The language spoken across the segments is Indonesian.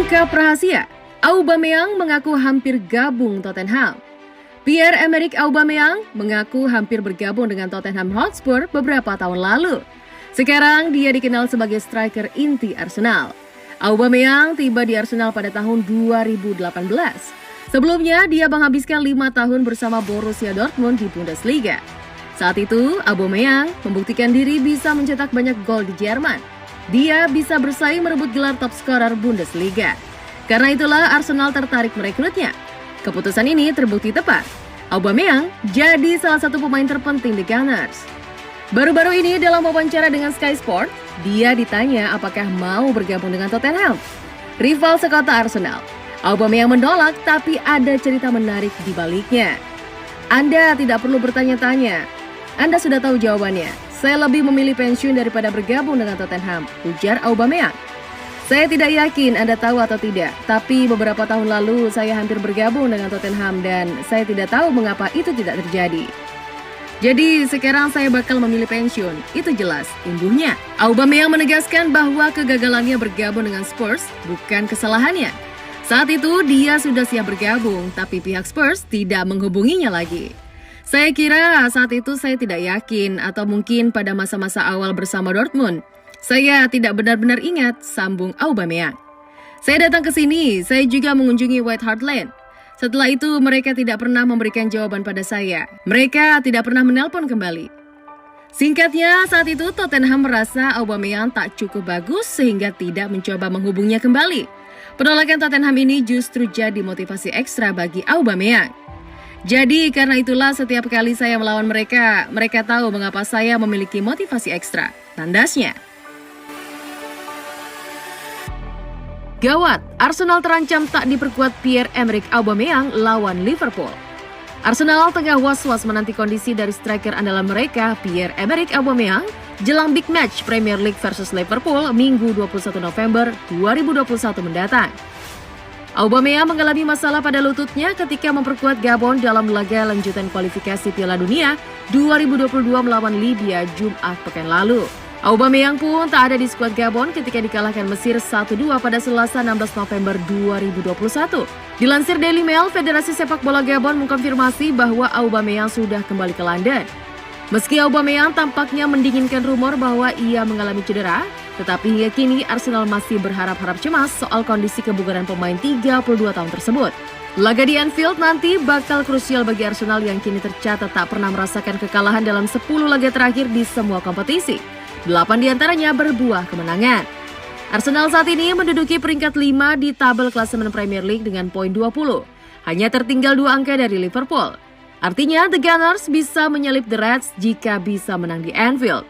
Ungkap rahasia, Aubameyang mengaku hampir gabung Tottenham. Pierre-Emerick Aubameyang mengaku hampir bergabung dengan Tottenham Hotspur beberapa tahun lalu. Sekarang dia dikenal sebagai striker inti Arsenal. Aubameyang tiba di Arsenal pada tahun 2018. Sebelumnya dia menghabiskan 5 tahun bersama Borussia Dortmund di Bundesliga. Saat itu, Aubameyang membuktikan diri bisa mencetak banyak gol di Jerman. Dia bisa bersaing merebut gelar top scorer Bundesliga. Karena itulah Arsenal tertarik merekrutnya. Keputusan ini terbukti tepat. Aubameyang jadi salah satu pemain terpenting The Gunners. Baru-baru ini dalam wawancara dengan Sky Sport, dia ditanya apakah mau bergabung dengan Tottenham, rival sekota Arsenal. Aubameyang menolak, tapi ada cerita menarik di baliknya. Anda tidak perlu bertanya-tanya. Anda sudah tahu jawabannya. Saya lebih memilih pensiun daripada bergabung dengan Tottenham, ujar Aubameyang. Saya tidak yakin Anda tahu atau tidak, tapi beberapa tahun lalu saya hampir bergabung dengan Tottenham dan saya tidak tahu mengapa itu tidak terjadi. Jadi sekarang saya bakal memilih pensiun, itu jelas, imbuhnya. Aubameyang menegaskan bahwa kegagalannya bergabung dengan Spurs bukan kesalahannya. Saat itu dia sudah siap bergabung, tapi pihak Spurs tidak menghubunginya lagi. Saya kira saat itu saya tidak yakin atau mungkin pada masa-masa awal bersama Dortmund. Saya tidak benar-benar ingat, sambung Aubameyang. Saya datang ke sini, saya juga mengunjungi White Hart Lane. Setelah itu mereka tidak pernah memberikan jawaban pada saya. Mereka tidak pernah menelpon kembali. Singkatnya, saat itu Tottenham merasa Aubameyang tak cukup bagus sehingga tidak mencoba menghubungnya kembali. Penolakan Tottenham ini justru jadi motivasi ekstra bagi Aubameyang. Jadi karena itulah setiap kali saya melawan mereka, mereka tahu mengapa saya memiliki motivasi ekstra. Tandasnya. Gawat, Arsenal terancam tak diperkuat Pierre-Emerick Aubameyang lawan Liverpool. Arsenal tengah was-was menanti kondisi dari striker andalan mereka, Pierre-Emerick Aubameyang, jelang big match Premier League versus Liverpool Minggu 21 November 2021 mendatang. Aubameyang mengalami masalah pada lututnya ketika memperkuat Gabon dalam laga lanjutan kualifikasi Piala Dunia 2022 melawan Libya Jumat pekan lalu. Aubameyang pun tak ada di skuad Gabon ketika dikalahkan Mesir 1-2 pada Selasa 16 November 2021. Dilansir Daily Mail, Federasi Sepak Bola Gabon mengkonfirmasi bahwa Aubameyang sudah kembali ke London. Meski Aubameyang tampaknya mendinginkan rumor bahwa ia mengalami cedera, tetapi hingga kini Arsenal masih berharap-harap cemas soal kondisi kebugaran pemain 32 tahun tersebut. Laga di Anfield nanti bakal krusial bagi Arsenal yang kini tercatat tak pernah merasakan kekalahan dalam 10 laga terakhir di semua kompetisi. 8 diantaranya berbuah kemenangan. Arsenal saat ini menduduki peringkat 5 di tabel klasemen Premier League dengan poin 20. Hanya tertinggal 2 angka dari Liverpool. Artinya The Gunners bisa menyalip The Reds jika bisa menang di Anfield.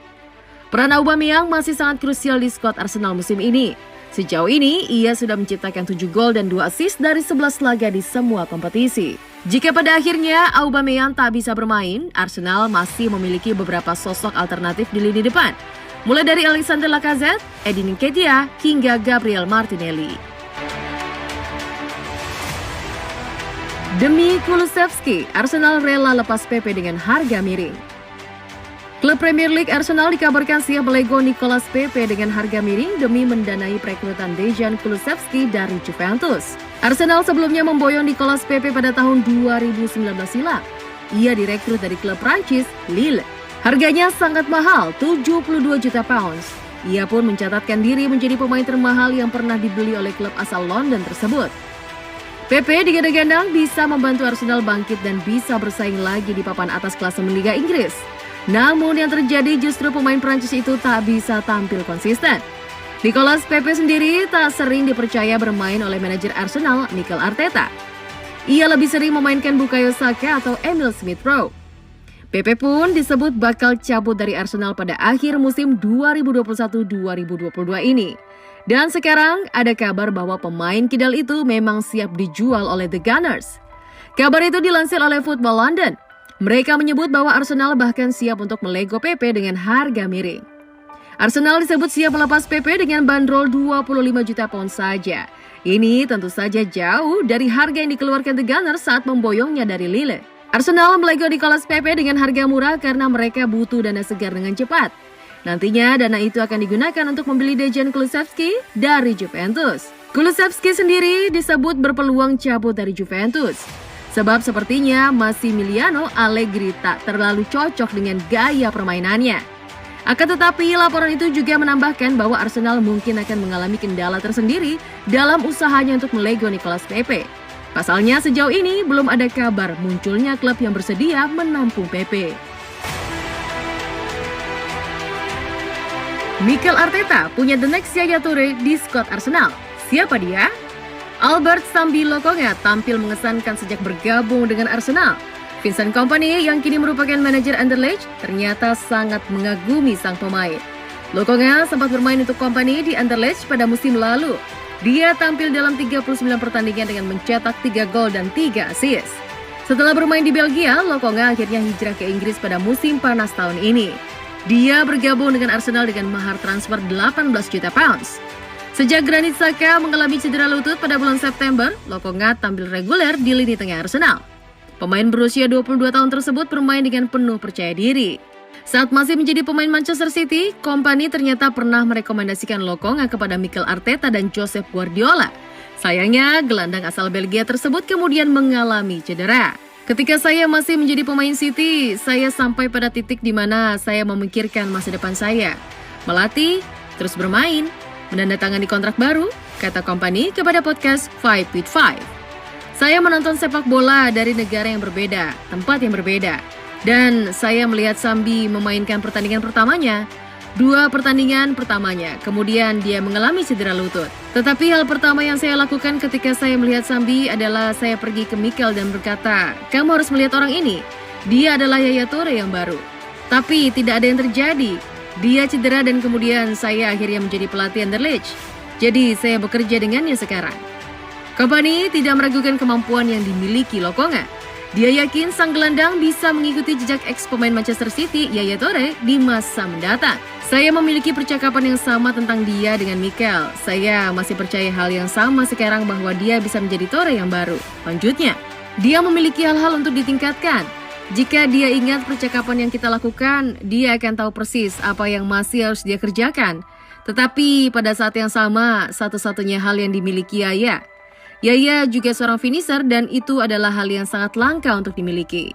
Peran Aubameyang masih sangat krusial di skuad Arsenal musim ini. Sejauh ini, ia sudah menciptakan 7 gol dan 2 assist dari 11 laga di semua kompetisi. Jika pada akhirnya Aubameyang tak bisa bermain, Arsenal masih memiliki beberapa sosok alternatif di lini depan. Mulai dari Alexander Lacazette, Eddie Nketiah, hingga Gabriel Martinelli. Demi Kulusevski, Arsenal rela lepas Pepe dengan harga miring. Klub Premier League Arsenal dikabarkan siap melego Nicolas Pepe dengan harga miring demi mendanai perekrutan Dejan Kulusevski dari Juventus. Arsenal sebelumnya memboyong Nicolas Pepe pada tahun 2019 silam. Ia direkrut dari klub Prancis, Lille. Harganya sangat mahal, 72 juta pounds. Ia pun mencatatkan diri menjadi pemain termahal yang pernah dibeli oleh klub asal London tersebut. Pepe digadang-gadang bisa membantu Arsenal bangkit dan bisa bersaing lagi di papan atas klasemen Liga Inggris. Namun yang terjadi justru pemain Prancis itu tak bisa tampil konsisten. Nicolas Pepe sendiri tak sering dipercaya bermain oleh manajer Arsenal, Mikel Arteta. Ia lebih sering memainkan Bukayo Saka atau Emil Smith-Rowe. Pepe pun disebut bakal cabut dari Arsenal pada akhir musim 2021-2022 ini. Dan sekarang ada kabar bahwa pemain kidal itu memang siap dijual oleh The Gunners. Kabar itu dilansir oleh Football London. Mereka menyebut bahwa Arsenal bahkan siap untuk melego Pepe dengan harga miring. Arsenal disebut siap melepas Pepe dengan bandrol 25 juta pound saja. Ini tentu saja jauh dari harga yang dikeluarkan The Gunners saat memboyongnya dari Lille. Arsenal melego Nicolas Pepe dengan harga murah karena mereka butuh dana segar dengan cepat. Nantinya dana itu akan digunakan untuk membeli Dejan Kulusevski dari Juventus. Kulusevski sendiri disebut berpeluang cabut dari Juventus. Sebab sepertinya Massimiliano Allegri tak terlalu cocok dengan gaya permainannya. Akan tetapi laporan itu juga menambahkan bahwa Arsenal mungkin akan mengalami kendala tersendiri dalam usahanya untuk melego Nicolas Pepe. Pasalnya sejauh ini belum ada kabar munculnya klub yang bersedia menampung Pepe. Mikel Arteta punya the next Yaya Toure di skuad Arsenal. Siapa dia? Albert Sambi Lokonga tampil mengesankan sejak bergabung dengan Arsenal. Vincent Kompany yang kini merupakan manajer Anderlecht ternyata sangat mengagumi sang pemain. Lokonga sempat bermain untuk Kompany di Anderlecht pada musim lalu. Dia tampil dalam 39 pertandingan dengan mencetak 3 gol dan 3 assist. Setelah bermain di Belgia, Lokonga akhirnya hijrah ke Inggris pada musim panas tahun ini. Dia bergabung dengan Arsenal dengan mahar transfer 18 juta pounds. Sejak Granit Xhaka mengalami cedera lutut pada bulan September, Lokonga tampil reguler di lini tengah Arsenal. Pemain berusia 22 tahun tersebut bermain dengan penuh percaya diri. Saat masih menjadi pemain Manchester City, Kompany ternyata pernah merekomendasikan Lokonga kepada Mikel Arteta dan Josep Guardiola. Sayangnya, gelandang asal Belgia tersebut kemudian mengalami cedera. Ketika saya masih menjadi pemain City, saya sampai pada titik di mana saya memikirkan masa depan saya. Melatih, terus bermain, menandatangani kontrak baru, kata Kompany kepada podcast 5 with 5. Saya menonton sepak bola dari negara yang berbeda, tempat yang berbeda. Dan saya melihat Sambi memainkan pertandingan pertamanya. 2 pertandingan pertamanya, kemudian dia mengalami cedera lutut. Tetapi hal pertama yang saya lakukan ketika saya melihat Sambi adalah saya pergi ke Mikel dan berkata, "Kamu harus melihat orang ini. Dia adalah Yaya Toure yang baru." Tapi tidak ada yang terjadi. Dia cedera dan kemudian saya akhirnya menjadi pelatih Anderlecht. Jadi saya bekerja dengannya sekarang. Kompany tidak meragukan kemampuan yang dimiliki Lokonga. Dia yakin sang gelandang bisa mengikuti jejak ex-pemain Manchester City, Yaya Toure, di masa mendatang. Saya memiliki percakapan yang sama tentang dia dengan Mikel. Saya masih percaya hal yang sama sekarang bahwa dia bisa menjadi Toure yang baru. Lanjutnya, dia memiliki hal-hal untuk ditingkatkan. Jika dia ingat percakapan yang kita lakukan, dia akan tahu persis apa yang masih harus dia kerjakan. Tetapi pada saat yang sama, satu-satunya hal yang dimiliki Yaya juga seorang finisher dan itu adalah hal yang sangat langka untuk dimiliki.